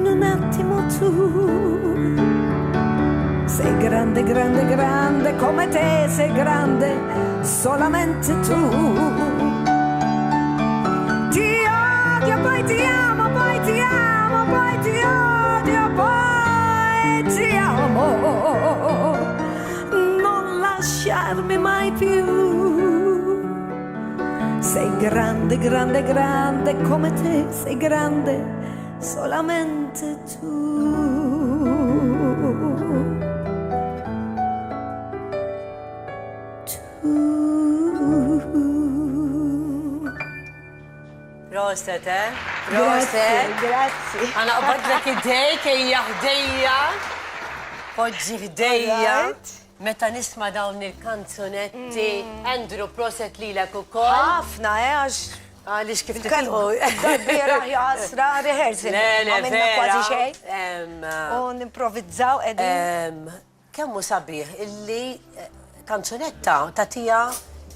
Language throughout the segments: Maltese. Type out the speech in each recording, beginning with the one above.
un attimo tu. Sei grande, grande, grande, come te sei grande, solamente tu. Ti odio, poi ti amo, poi ti amo, poi ti odio, poi ti amo. Non lasciarmi mai più. Sei grande, grande, grande, come te sei grande, solamente tu. Proset, eh? Grazie, grazie. Għana qbadlek id-dej kejja ħdejja. Poġġi ħdejja. Meta nisma dawn il-kanzunetti, Andrew, proset li l-ek u kol. ħafna, għax. Għalix kif tiħu. Bera jasra rehearsal. Għamilna kważi xej. U nimprovizzaw edin. Kemmu sabiħ illi kanzunetta tatija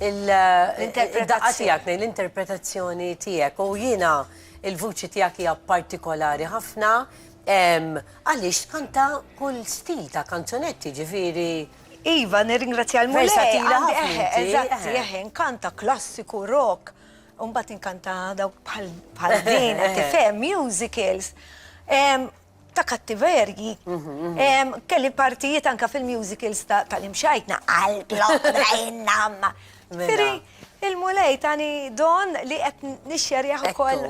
il-daqqa tijak, l-interpretazzjoni tijak. U jina il-vuċi tijak hija partikolari ħafna. Għalix kanta kull stil ta' kanzunetti ġifiri. Iva, nirringrazzja l-mulej. Versatila ħafna. Eżatti, nkanta klassiku, rock. Umbat inkanta dawk bħal din, tifem, musicals, ta' kattiverji. Kelli partijiet anka fil-musicals tal-imxajtna, għal-blok, drajna, Firi, il-mulej tani don li għet nixxerjaħ ukoll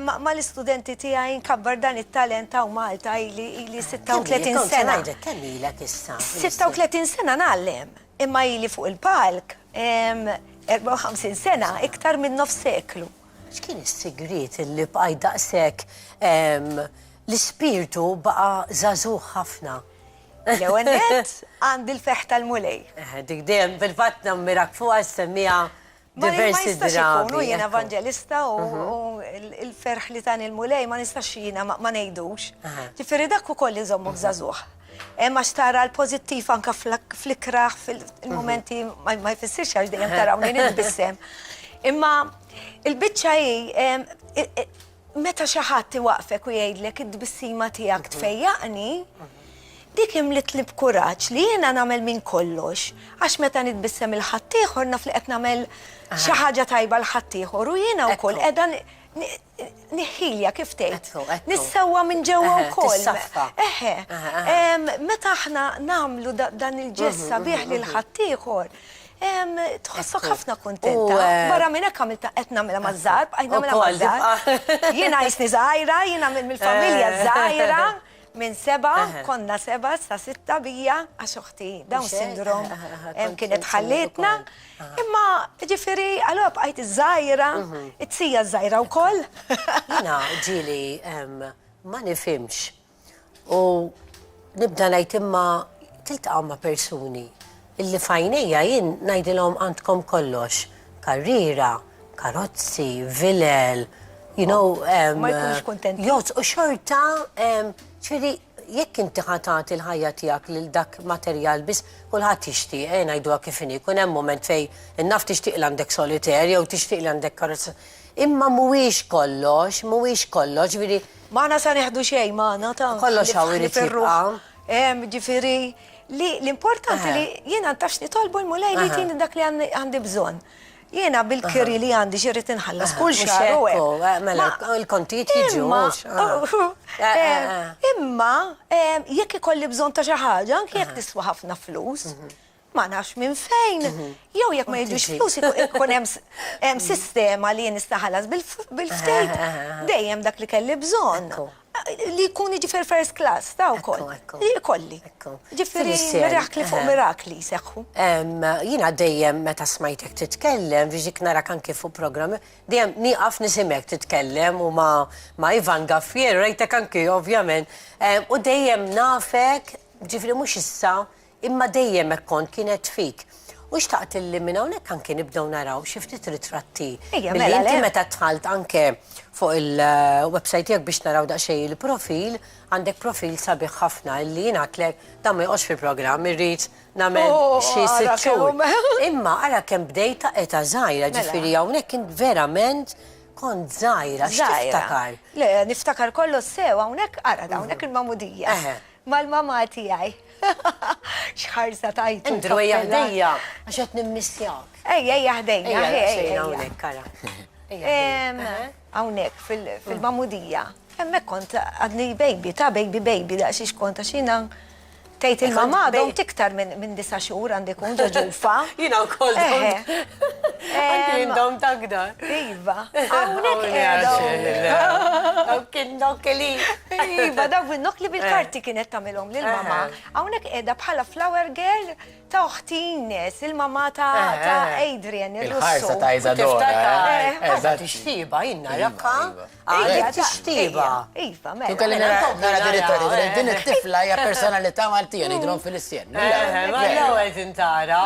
ma l-istudenti tijaj nkabbar dan il-talent ta' Malta ili 36 sena. Kemm ilek issa? 36 sena nallem, imma ili fuq il-palk. 54 sena, iktar minn nof seklu. X'kien is-sigriet li bqaj daqshekk l-ispirtu baqa' żagħżugħ ħafna? L-ewwel għandi l-feħ tal-mulej. Dik dejjem fil-fatt nammirak fuqha semmija diversi drabi. Jiena evanġelista u il-ferħ li tani l-mulej ma nistax jiena ma ngħidux. Ġifieri dak ukoll iżommu żagħżugħ. Ma xtara l-pozittiv anka fl-ikraħ fil-momenti ma jfissirx għax dejjem tarawni nitbissem. Imma il-biċċa meta xi ħadd iwaqfek u jgħidlek id-bissima tiegħek tfejjaqni, dik imlit li b'kuraġġ li jiena nagħmel minn kollox. Għax meta nitbissem il-ħadd ieħor naf li qed nagħmel xi ħaġa tajba l-ħadd ieħor u jiena wkoll qiegħda niħilja kif tgħid. Nissewwa minn ġewwa wkoll. Meta aħna nagħmlu dan il-ġest sabiħ lil ħadd ieħor, tħossok ħafna kuntenta. Barra minn hekk għamilta qed nagħmilha maż-żgħar, bqajt nagħmilha maż-żgħar. Jiena jisni żgħira, jiena mill-familja żgħira. Minn 7, konna 7 sa 6 bija, għax uħti, Down syndrome, kienet ħallitna. Imma ġifiri, għallu bqajt iż-żajra, it-sija żajra u koll. Jina ġili ma nifimx. U nibda najt imma tiltaqa ma persuni illi fajnija jien najdilhom għandkom kollox. Karriera, karozzi, vilel, you know, ma jkunx kontenti. Jozz, u xorta, ċveri, jekk inti ħatat il-ħajja tijak l-dak materjal bis, kullħat tixtiq, najduha kifini, kun hemm moment fej innaf tixtiq l-għandek soliterja u tixtiq l-għandek karozza. Imma mhuwiex kollox, ġifieri. Maħna sa neħdu xejn, maħna ta' kollox għawri tibqa'. Ġifieri, l-importanti li jiena ntax nitolbu l-mulej li tini dak li għandi bżonn. Jiena bil-kiri li għandi xirrit inħallas kull xahar. Mela, il-kontijiet jiġu. Imma, jekk ikolli bżonn ta' xi ħaġa, anke jekk tiswa ħafna flus, ma nafx minn fejn. Jew jekk ma jiġux flus ikun hemm sistema li nista' ħallas bil-ftejt. Dejjem dak li kelli bżonn. Li jkun jiġifier first class, ta' wkoll. Li jkolli. Ġifieri mirakli fuq mirakli seħħu. Jiena dejjem meta smajtek titkellem, biex narak anke fuq programmi, dejjem nieqaf nisimek titkellem u ma' Ivan Gaffier, rejtek anke ovvjament. U dejjem nafek, ġifieri mhux issa, imma dejjem hekk kont kienet fik. U xtaqt illi minn hawnhekk anke nibdew naraw xi ftit ritratti. Billi inti meta tħalt anke fuq il-website tiegħek biex naraw daqsxejn il-profil, għandek profil sabiħ ħafna illi jingħatlek dan ma joqgħodx fil-programm, irrid nagħmel xi 6 xhur. Imma ara kemm bdejta eta żgħira, ġifieri hawnhekk kien verament Kont żgħira, x'tiftakar? Le, niftakar kollu sew, hawnhekk ara hawnhekk il-mamudija. Mal-mama tiegħi. Xħarsa tajtu. Indru ħdejja, għax qed nimmissjak. Ejja ħdejja. Ejja, hawnhekk kara. Hawnhekk fil-mamudija. Hemmhekk kont għadni baby daqsiex kont għax jiena tgħid il-mama għadhom tiktar minn 9 xhur għandi kun ġuġufa. Jiena wkoll anke indhom takdar. Iva, hawnhekk qiegħda. Kien nokkeli. Iva, dawk bin-nokli bil-karti kienet tagħmilhom lill-mama. Hawnhekk qiegħda bħala flower girl ta' uħti Ines, il-mama ta' Adrian, il-ħarsa ta' Isadora. Tixtiba, jinna rakka. Tixtiba. Iva, Tu mela. kalli nara direttori, din it-tifla hija personalità Maltija jidhom fil-istjen. Ma l-ewwel tintara.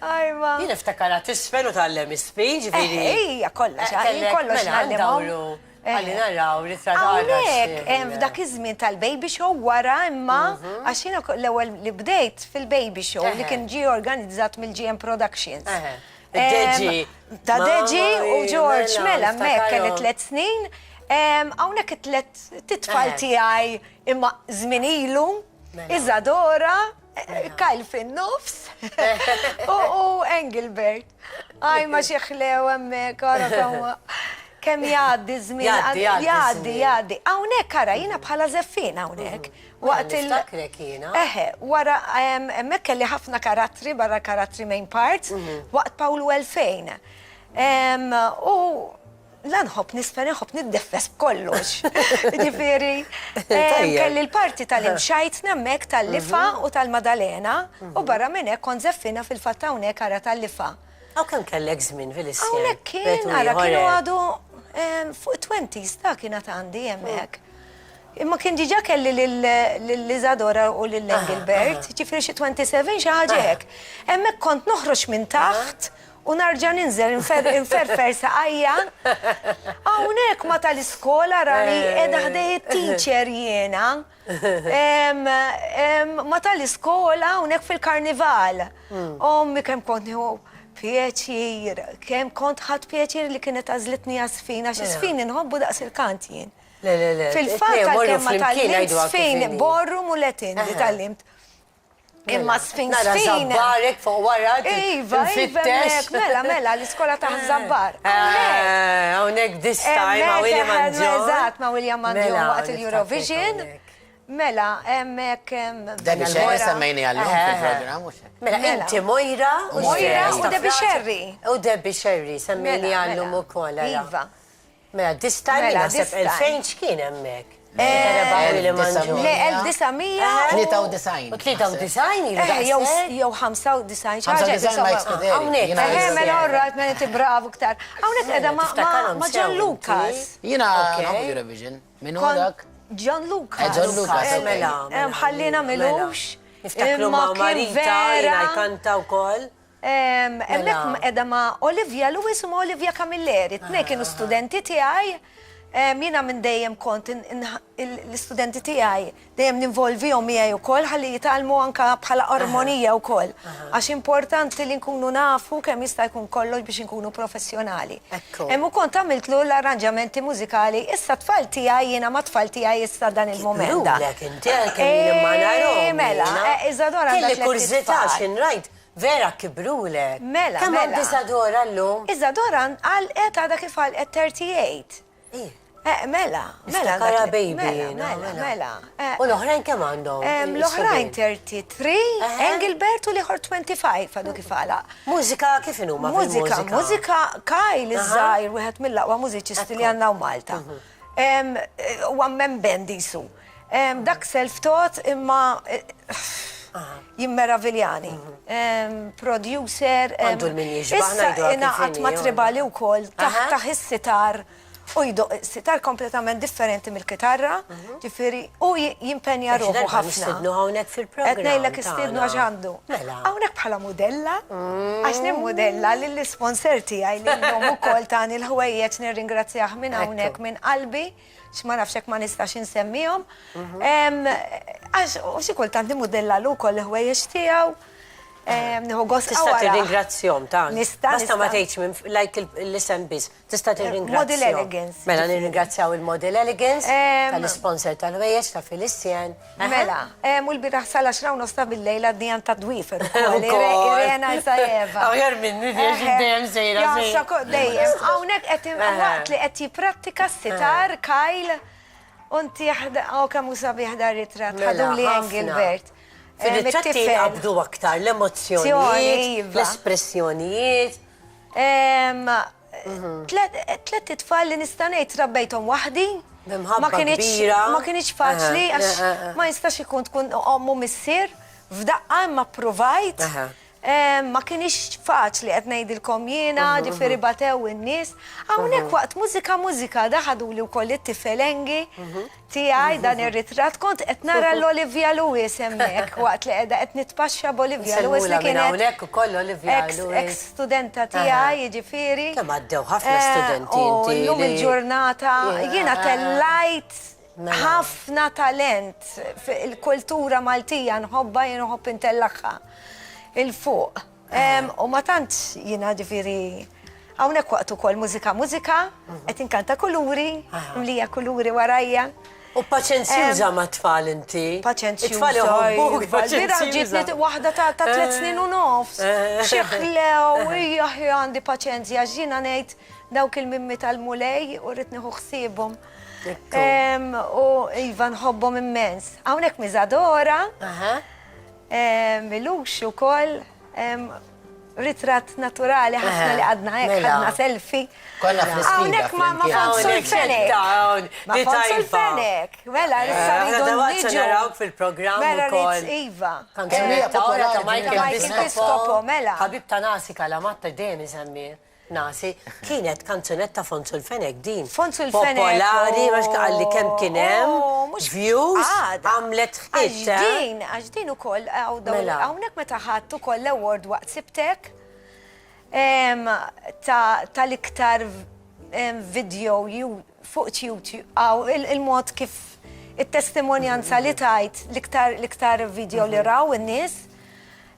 Ajma. Jien iftakara tisfen u tallem is-speech, ġifieri. Ejja, kollox nallimhom. Għalli naraw, Hawnhekk, f'dak iż-żmien tal-baby show wara imma għax jiena l-ewwel li bdejt fil-baby show li kien ġie organizzat mill-GM Productions. Deġi. Ta' Deġi u George Mela mek kienet 3 snin. Hawnhekk it-tlet titfal tiegħi imma żmien ilu, Isadora, Kyle fin-nofs u Engelbert. Aj ma xieħlew hemmhekk ara kemm jgħaddi żmien. Jgħaddi. Hawnhekk ara jiena bħala żeffien hawnhekk. Waqt Niftakrek jiena. Wara hemmhekk kelli ħafna karattri barra karattri main parts waqt Pawl 2000. U la nħobb nisfen nħobb niddeffes b'kollox. Ġifieri, kelli l-parti tal-imxajtna hemmhekk tal-lifa u tal-Madalena u barra minn hekk kont żeffina fil-fatt hawnhekk ara tal-lifa. Għaw kemm kellek żmien fil-issien? Hawnhekk kien ara kienu għadu fuq 20s ta' kienet għandi hemmhekk. Imma kien diġà kelli lill-Isadora u lill-Engelbert, ġifieri xi 27 xi ħaġa hekk. Hemmhekk kont noħroġ minn taħt u narġa' ninżel inferfer saqajja. Hawnhekk ma tal-iskola rani qiegħda ħdej it-teacher jiena. Ma tal-iskola hawnhekk fil-karnival. Ommi kemm kont nieħu pjaċir, kemm kont ħadd pjaċir li kienet għażlitni għasfin, għax isfin inħobbu daqs il-kant jien. Fil-fatt kemm ma tal-limt sfin, borru muletin li tal-limt. Imma sfin. Zabbarek fuq wara. Iva, mela, l-iskola ta' Zabbar. Hawnhekk this time ma' William Manġon. Eżatt, ma' William Manġon waqt il-Eurovision. Mela, hemmhekk. Debbie Sherry semmejni għallum fil-programm. Mela, inti Mojra u Debbie Sherry. U Debbie Sherry semmejni għallum ukoll. Iva. Mela, this time naħseb 2000 x'kien hemmhekk? Le, 1993. 93 jew 95 Hawnhekk. Mela orrat mela tibravu ktar. Hawnhekk qiegħda ma' John Lucas. Jiena nħobb Eurovision. Min hu dak? John Lucas. John Lucas. Ħallina milux. Niftakru ma' Marita jina jkanta wkoll. Hemmhekk qiegħda ma' Olivia Lewis u ma' Olivia Camilleri. Tnejn kienu studenti tiegħi. Jiena minn dejjem kont l-istudenti tiegħi dejjem ninvolvihom miegħi wkoll ħalli jitalmu anke bħala armonija wkoll. Għax importanti li nkunu nafu kemm jista' jkun kollox biex inkunu professjonali. Hemm ukoll għamiltlu l-arranġamenti mużikali, issa tfal tiegħi jiena ma' tfal tiegħi issa dan il-moment. Mela, Isadora kelli kurzità x'inrajt. Vera kibrulek. Mela. Kemm għand Isadora llum? Isadora għalqet għadha kif għalqet 38. Mela. Iftakara baby. Mela. U l-oħrajn kemm għandhom? L-oħrajn 33, Engelbert u l-ieħor 25 għadu kif għala. Mużika kif inhuma fil-mużika? Mużika Kyle iż-żgħir wieħed mill-aqwa mużiċisti li għandna u Malta. U għammen band isu. Dak self-taught imma jimmeraviljani. Producer. Għandu l-min jiġbaħ issa inaqat ma' tribali wkoll taħ is-sitar. U sitar kompletament differenti mill-kitarra, ġifieri u jimpenja ruħu ħafna. Istidnu hawnhekk fil-programm. Qed ngħidlek istidnu għax għandu. Hawnhekk bħala modella, għax nimmodella lill-isponsor tiegħi li llum ukoll tani l-ħwejjeġ nirringrazzjah minn hawnhekk minn qalbi, x'ma nafx hekk ma nistax insemmihom. Għax xi kultant nimmodella lu wkoll l-ħwejjeġ tiegħu. Nieħu gost Tista' għawara. tirringrazzjom ta' Nista', Basta ma nista'. tgħidx minn like l-isem biss. Tista' tirringrazzjom. Model Elegance, Mela ġifieri. nirringrazzjaw il-Model Elegance tal-sponsor tal-wejjeġ ta' Felicien. Mela, u l-biraħ sal-10 nosta bil-lejla d-dijan ta' dwifer. Ukoll. Irena Sajeva. Aħjar minni dejjem sejra fejn. Dejjem, għawnek waqt li qed jiprattika s-sitar, Kyle, unti għaw kamu sabi ħdar ritrat, ħadu li Engelbert. Fil-ritratti jgħabdu aktar l-emozzjonijiet, l-espressjonijiet. Tlet tfal li nistanejt rabbejtom wahdi. Bimħabba kbira. Ma kienx faċli, għax ma jistax ikun tkun ommu missier, f'daqqa ma provajt. Ma kienx faċli qed ngħidilkom jiena, ġifieri batew in-nies. Hawnhekk waqt mużika daħadu li wkoll it-tifelengi tiegħi dan ir-ritratt kont qed nara l-Olivia Lewis hemmhekk waqt li qiegħda qed nitpaxxa b'Olivia Lewis li kienet hawnhekk ukoll Olivia Lewis. Ex-studenta tiegħi jiġifieri. Kemm għaddew ħafna studenti inti. Llum il-ġurnata jiena tellajt ħafna talent fil-kultura Maltija nħobba jien nħobb intellaħħa il-fuq. U ma tantx jiena ġifieri hawnhekk waqt ukoll mużika, qed inkanta kuluri, mlija kuluri warajja. U paċenzjuża ma' tfal inti. Paċenzjuża. Tfal iħobbuk, paċenzjuża. Ġitni waħda ta' 3 snin u nofs. Xieħlew, hija għandi paċenzja, ġina ngħid dawk il-mimmi tal-mulej u rrid nieħu ħsiebhom. U iva nħobbhom immens. Hawnhekk Miżadora. Milux ukoll ritratt naturali ħafna li għadna hekk ħadna selfie. Konna fl-isfida. Hawnhekk ma fonsu l-fenek. Ma fonsu l-fenek. Mela, rissa rridu niġu. Narawk fil-programm Mela ukoll. rrid Iva. Kanzunija popolari ta' Michael Michael Piscopo, mela. Ħabib ta' Nasi Kalamatta dejjem isemmi. Nasi, kienet kanzunetta Fonsu l-Fenek din. Fonsu l-Fenek. Popolari, għax għalli kem kienem, views, għamlet hit. Għax din u koll, għawnek meta ħattu koll l-award waqt sibtek, tal-iktar video fuq YouTube, għaw il-mod kif il-testimonjanza li tajt l-iktar video li raw il-nis.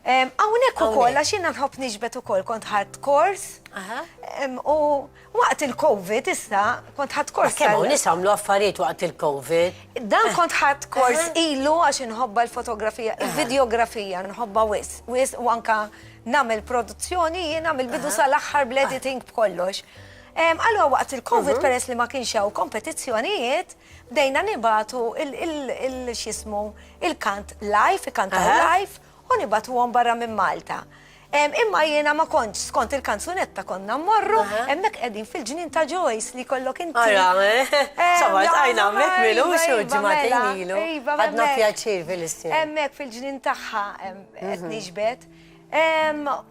Għawnek u koll, għax jina nħobb nġbet u koll, kont hardcores. U waqt il-Covid, issa, kont hardcores. Kemm hawn nisamlu affarijiet waqt il-Covid. Dan kont hardcores ilu għax nħobba l-fotografija, il-videografija, nħobba wis u anka namel produzzjoni, namel bidu sal-axħar bl-editing b'kollox. Allora waqt il-Covid peress li ma kienx hawn kompetizzjonijiet, bdejna nibatu il-xismu, il-kant live, il-kant live, u nibatu għom barra minn Malta. Imma jiena ma konċ skont il-kanzunetta konna mmorru, emmek edin fil-ġnien ta' Joyce li kollok inti. Sabat, għajna emmek milu xo ġimatejn ilu. Għadna pjaċir fil-istin. Emmek fil-ġnien taħħa etniġbet.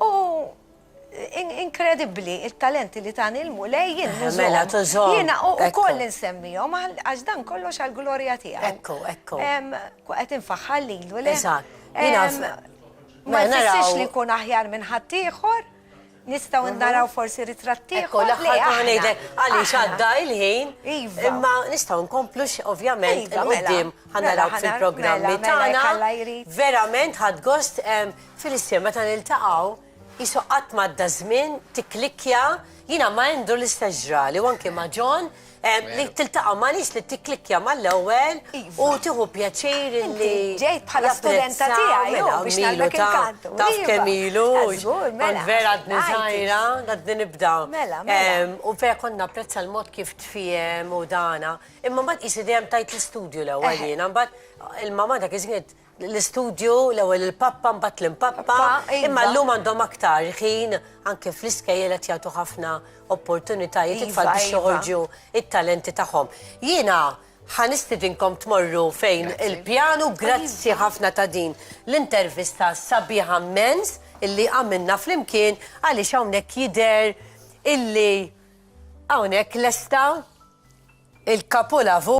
U inkredibli, il-talenti li tani il-mulej jien Mela, tużom. Jiena u koll insemmijom, għax dan kollox għal-glorja tiegħu. Ekku. Qed infaħħal lilu, le? Eżatt. Ma jfissirx li kun aħjar minn ħaddieħor, nistgħu naraw forsi ritratti Ekku, l-aħħar ngħidlek għaliex għadda il-ħin, imma nistgħu nkomplu ovvjament il-qudiem ħanaraw fil-programmi tagħna. Verament ħadd gost fil-istir meta niltaqgħu jisu qatt m'għadda żmien tikklikkja jiena ma għandu l-istess ġrali u anke ma' John li tiltaqa' ma' nies li tikklikkja mal-ewwel u tieħu pjaċir li ġejt bħala studenta tiegħi biex nagħmlek il-kantu. Taf kemm ilu, kont vera żgħira għadni nibda. U vera konna apprezza l-mod kif tfiem u dana. Imma mbagħad qisi dejjem tajt l-istudju l-ewwel jiena, mbagħad il-mama dak iżgħid l-istudju l-ewwel il-pappa mbagħad l-impappa, imma llum għandhom aktar ħin anke fl-iskejjel qed jagħtu ħafna opportunitajiet it-tfal biex joħorġu it-talenti tagħhom. Jiena ħanistidinkom tmorru fejn il-pjanu, grazzi ħafna ta' din l-intervista sabiħa immens illi għamilna flimkien għaliex hawnhekk jidher illi hawnhekk lesta il-kapulavu